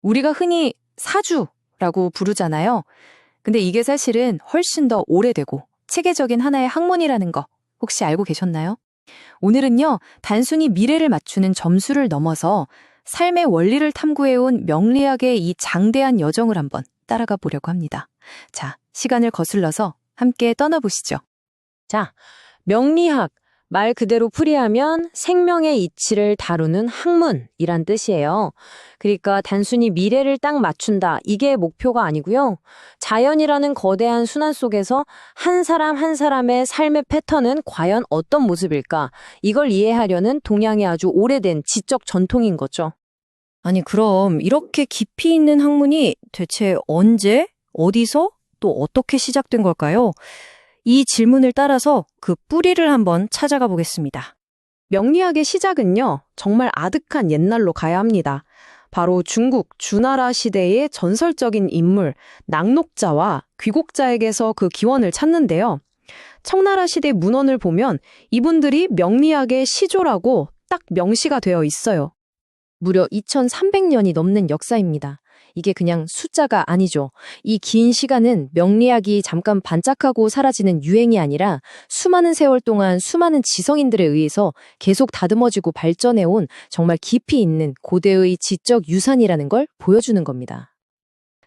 우리가 흔히 사주라고 부르잖아요. 근데 이게 사실은 훨씬 더 오래되고 체계적인 하나의 학문이라는 거 혹시 알고 계셨나요? 오늘은요, 단순히 미래를 맞추는 점수를 넘어서 삶의 원리를 탐구해온 명리학의 이 장대한 여정을 한번 따라가 보려고 합니다. 자, 시간을 거슬러서 함께 떠나보시죠. 자, 명리학, 말 그대로 풀이하면 생명의 이치를 다루는 학문이란 뜻이에요. 그러니까 단순히 미래를 딱 맞춘다, 이게 목표가 아니고요. 자연이라는 거대한 순환 속에서 한 사람 한 사람의 삶의 패턴은 과연 어떤 모습일까? 이걸 이해하려는 동양의 아주 오래된 지적 전통인 거죠. 아니, 그럼 이렇게 깊이 있는 학문이 대체 언제, 어디서, 또 어떻게 시작된 걸까요? 이 질문을 따라서 그 뿌리를 한번 찾아가 보겠습니다. 명리학의 시작은요, 정말 아득한 옛날로 가야 합니다. 바로 중국 주나라 시대의 전설적인 인물, 낙록자와 귀곡자에게서 그 기원을 찾는데요. 청나라 시대 문헌을 보면 이분들이 명리학의 시조라고 딱 명시가 되어 있어요. 무려 2300년이 넘는 역사입니다. 이게 그냥 숫자가 아니죠. 이 긴 시간은 명리학이 잠깐 반짝하고 사라지는 유행이 아니라 수많은 세월 동안 수많은 지성인들에 의해서 계속 다듬어지고 발전해온 정말 깊이 있는 고대의 지적 유산이라는 걸 보여주는 겁니다.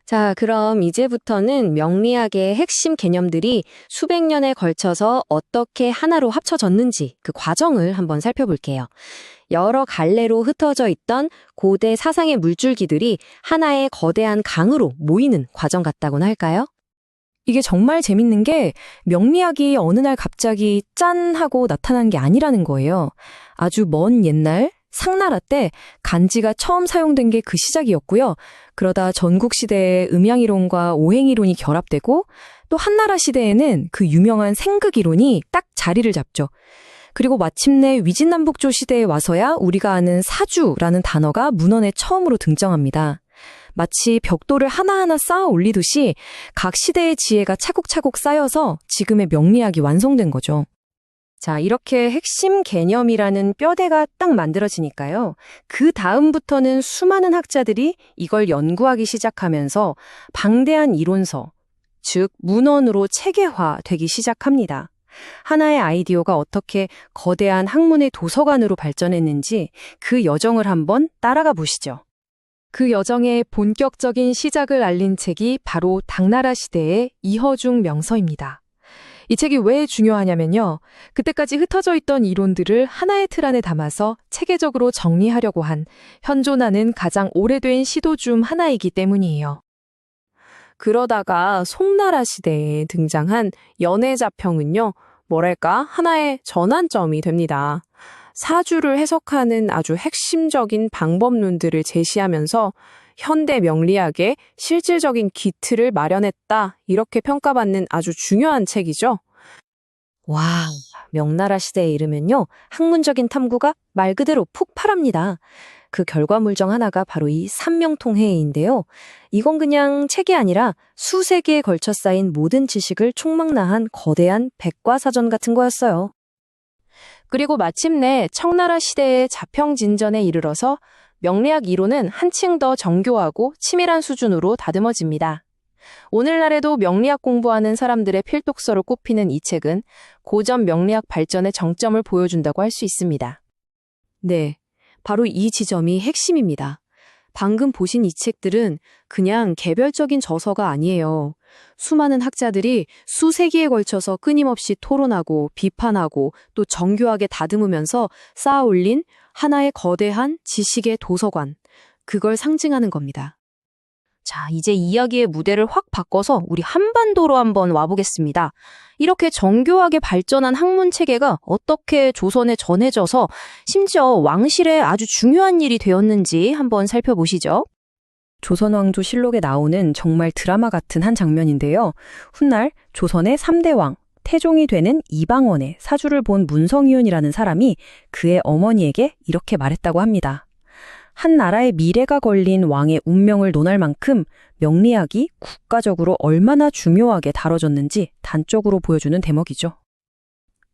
자, 그럼 이제부터는 명리학의 핵심 개념들이 수백 년에 걸쳐서 어떻게 하나로 합쳐졌는지 그 과정을 한번 살펴볼게요. 여러 갈래로 흩어져 있던 고대 사상의 물줄기들이 하나의 거대한 강으로 모이는 과정 같다고나 할까요? 이게 정말 재밌는 게 명리학이 어느 날 갑자기 짠 하고 나타난 게 아니라는 거예요. 아주 먼 옛날 상나라 때 간지가 처음 사용된 게 그 시작이었고요. 그러다 전국시대에 음양이론과 오행이론이 결합되고 또 한나라 시대에는 그 유명한 생극이론이 딱 자리를 잡죠. 그리고 마침내 위진남북조 시대에 와서야 우리가 아는 사주라는 단어가 문헌에 처음으로 등장합니다. 마치 벽돌을 하나하나 쌓아 올리듯이 각 시대의 지혜가 차곡차곡 쌓여서 지금의 명리학이 완성된 거죠. 자, 이렇게 핵심 개념이라는 뼈대가 딱 만들어지니까요. 그 다음부터는 수많은 학자들이 이걸 연구하기 시작하면서 방대한 이론서, 즉 문헌으로 체계화되기 시작합니다. 하나의 아이디어가 어떻게 거대한 학문의 도서관으로 발전했는지 그 여정을 한번 따라가 보시죠. 그 여정의 본격적인 시작을 알린 책이 바로 당나라 시대의 이허중 명서입니다. 이 책이 왜 중요하냐면요. 그때까지 흩어져 있던 이론들을 하나의 틀 안에 담아서 체계적으로 정리하려고 한 현존하는 가장 오래된 시도 중 하나이기 때문이에요. 그러다가 송나라 시대에 등장한 연해자평은요, 뭐랄까 하나의 전환점이 됩니다. 사주를 해석하는 아주 핵심적인 방법론들을 제시하면서 현대 명리학의 실질적인 기틀을 마련했다, 이렇게 평가받는 아주 중요한 책이죠. 와, 명나라 시대에 이르면요. 학문적인 탐구가 말 그대로 폭발합니다. 그 결과물 중 하나가 바로 이 삼명통해인데요. 이건 그냥 책이 아니라 수세기에 걸쳐 쌓인 모든 지식을 총망라한 거대한 백과사전 같은 거였어요. 그리고 마침내 청나라 시대의 자평진전에 이르러서 명리학 이론은 한층 더 정교하고 치밀한 수준으로 다듬어집니다. 오늘날에도 명리학 공부하는 사람들의 필독서로 꼽히는 이 책은 고전 명리학 발전의 정점을 보여준다고 할 수 있습니다. 네, 바로 이 지점이 핵심입니다. 방금 보신 이 책들은 그냥 개별적인 저서가 아니에요. 수많은 학자들이 수세기에 걸쳐서 끊임없이 토론하고 비판하고 또 정교하게 다듬으면서 쌓아 올린 하나의 거대한 지식의 도서관, 그걸 상징하는 겁니다. 자, 이제 이야기의 무대를 확 바꿔서 우리 한반도로 한번 와보겠습니다. 이렇게 정교하게 발전한 학문 체계가 어떻게 조선에 전해져서 심지어 왕실에 아주 중요한 일이 되었는지 한번 살펴보시죠. 조선왕조실록에 나오는 정말 드라마 같은 한 장면인데요. 훗날 조선의 3대 왕, 태종이 되는 이방원의 사주를 본 문성이윤이라는 사람이 그의 어머니에게 이렇게 말했다고 합니다. 한 나라의 미래가 걸린 왕의 운명을 논할 만큼 명리학이 국가적으로 얼마나 중요하게 다뤄졌는지 단적으로 보여주는 대목이죠.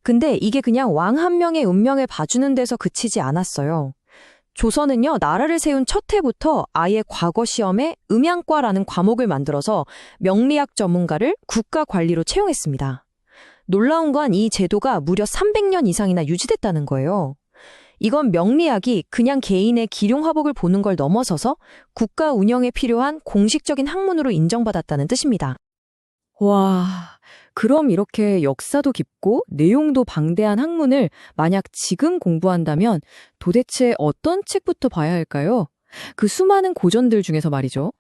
근데 이게 그냥 왕 한 명의 운명을 봐주는 데서 그치지 않았어요. 조선은요, 나라를 세운 첫 해부터 아예 과거 시험에 음양과라는 과목을 만들어서 명리학 전문가를 국가 관리로 채용했습니다. 놀라운 건 이 제도가 무려 300년 이상이나 유지됐다는 거예요. 이건 명리학이 그냥 개인의 기룡화복을 보는 걸 넘어서서 국가 운영에 필요한 공식적인 학문으로 인정받았다는 뜻입니다. 와, 그럼 이렇게 역사도 깊고 내용도 방대한 학문을 만약 지금 공부한다면 도대체 어떤 책부터 봐야 할까요? 그 수많은 고전들 중에서 말이죠.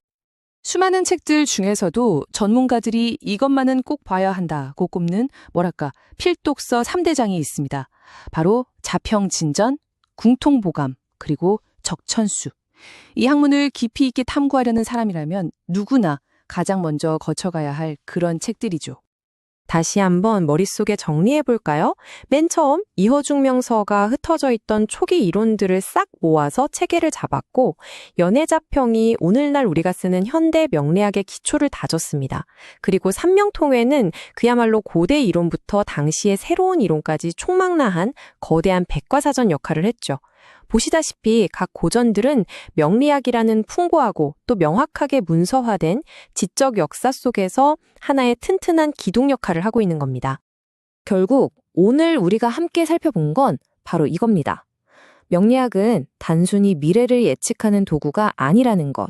수많은 책들 중에서도 전문가들이 이것만은 꼭 봐야 한다고 꼽는 필독서 3대장이 있습니다. 바로 자평진전, 궁통보감, 그리고 적천수. 이 학문을 깊이 있게 탐구하려는 사람이라면 누구나 가장 먼저 거쳐가야 할 그런 책들이죠. 다시 한번 머릿속에 정리해 볼까요? 맨 처음 이허중 명서가 흩어져 있던 초기 이론들을 싹 모아서 체계를 잡았고 연해자평이 오늘날 우리가 쓰는 현대 명리학의 기초를 다졌습니다. 그리고 삼명통회는 그야말로 고대 이론부터 당시의 새로운 이론까지 총망라한 거대한 백과사전 역할을 했죠. 보시다시피 각 고전들은 명리학이라는 풍부하고 또 명확하게 문서화된 지적 역사 속에서 하나의 튼튼한 기둥 역할을 하고 있는 겁니다. 결국 오늘 우리가 함께 살펴본 건 바로 이겁니다. 명리학은 단순히 미래를 예측하는 도구가 아니라는 것.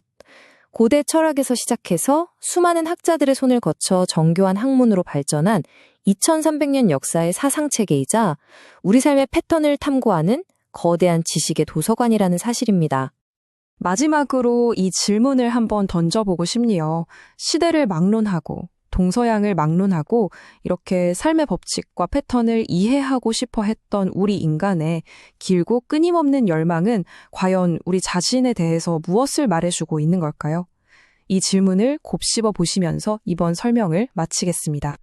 고대 철학에서 시작해서 수많은 학자들의 손을 거쳐 정교한 학문으로 발전한 2300년 역사의 사상체계이자 우리 삶의 패턴을 탐구하는 거대한 지식의 도서관이라는 사실입니다. 마지막으로 이 질문을 한번 던져보고 싶네요. 시대를 막론하고 동서양을 막론하고 이렇게 삶의 법칙과 패턴을 이해하고 싶어 했던 우리 인간의 길고 끊임없는 열망은 과연 우리 자신에 대해서 무엇을 말해주고 있는 걸까요? 이 질문을 곱씹어 보시면서 이번 설명을 마치겠습니다.